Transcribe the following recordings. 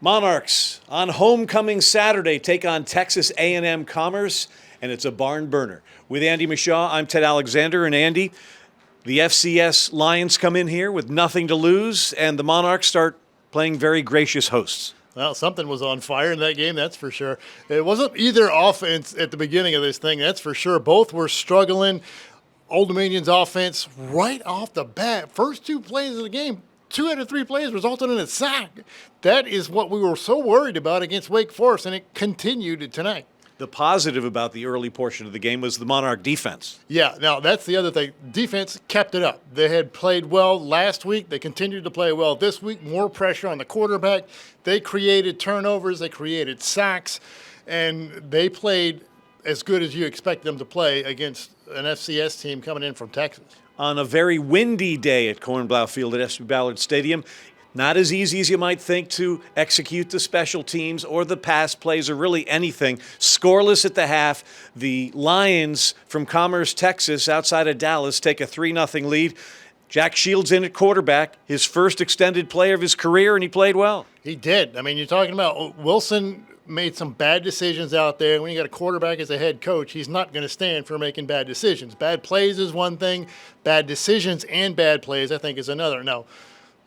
Monarchs on homecoming Saturday take on Texas A&M Commerce, and it's a barn burner. With Andy Mishaw, I'm Ted Alexander, and Andy, the FCS Lions come in here with nothing to lose, and the Monarchs start playing very gracious hosts. Well, something was on fire in that game, that's for sure. It wasn't either offense at the beginning of this thing, that's for sure. Both were struggling. Old Dominion's offense right off the bat, first two plays of the game, 2 out of 3 plays resulted in a sack. That is what we were so worried about against Wake Forest, and it continued tonight. The positive about the early portion of the game was the Monarch defense. Yeah, now that's the other thing. Defense kept it up. They had played well last week. They continued to play well this week. More pressure on the quarterback. They created turnovers. They created sacks. And they played as good as you expect them to play against an FCS team coming in from Texas. On a very windy day at Cornblow Field at SB Ballard Stadium, not as easy as you might think to execute the special teams or the pass plays or really anything. Scoreless at the half. The Lions from Commerce, Texas, outside of Dallas, take a 3-0 lead. Jack Shields in at quarterback, his first extended play of his career, and he played well. He did. I mean, you're talking about Wilson made some bad decisions out there. When you got a quarterback as a head coach, he's not going to stand for making bad decisions. Bad plays is one thing. Bad decisions and bad plays, I think, is another. Now,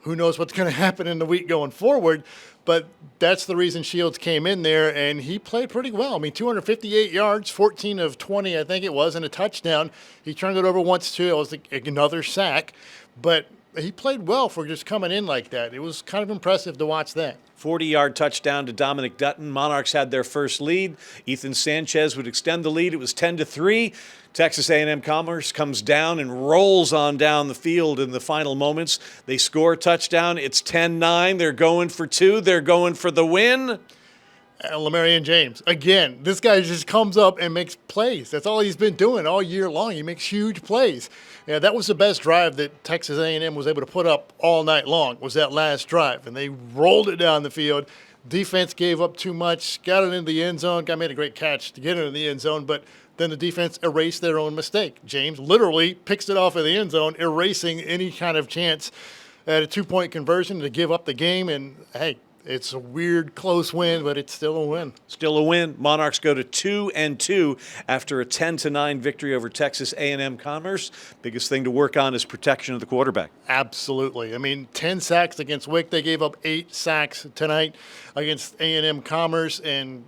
who knows what's going to happen in the week going forward, but that's the reason Shields came in there, and he played pretty well. I mean, 258 yards, 14 of 20, I think it was, and a touchdown. He turned it over once, too. It was another sack, but he played well for just coming in like that. It was kind of impressive to watch that. 40-yard touchdown to Dominic Dutton. Monarchs had their first lead. Ethan Sanchez would extend the lead. It was 10-3. Texas A&M Commerce comes down and rolls on down the field in the final moments. They score a touchdown. It's 10-9. They're going for 2. They're going for the win. Lamarian James, again, this guy just comes up and makes plays. That's all he's been doing all year long. He makes huge plays. Yeah, that was the best drive that Texas A&M was able to put up all night long, was that last drive. And they rolled it down the field. Defense gave up too much, got it into the end zone. Guy made a great catch to get it in the end zone, but then the defense erased their own mistake. James literally picks it off of the end zone, erasing any kind of chance at a 2-point conversion to give up the game. And, hey, it's a weird, close win, but it's still a win. Still a win. Monarchs go to 2-2 after a 10-9 victory over Texas A&M Commerce. Biggest thing to work on is protection of the quarterback. Absolutely. I mean, 10 sacks against Wick. They gave up 8 sacks tonight against A&M Commerce, and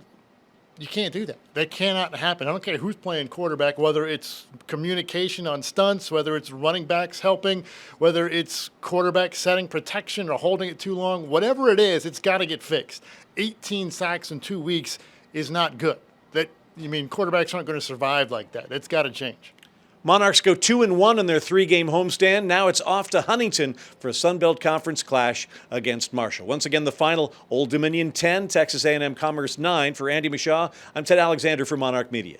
you can't do that. That cannot happen. I don't care who's playing quarterback, whether it's communication on stunts, whether it's running backs helping, whether it's quarterback setting protection or holding it too long. Whatever it is, it's got to get fixed. 18 sacks in 2 weeks is not good. Quarterbacks aren't going to survive like that. It's got to change. Monarchs go 2-1 in their 3-game homestand. Now it's off to Huntington for a Sun Belt Conference clash against Marshall. Once again, the final: Old Dominion 10, Texas A&M Commerce 9. For Andy Mishaw, I'm Ted Alexander for Monarch Media.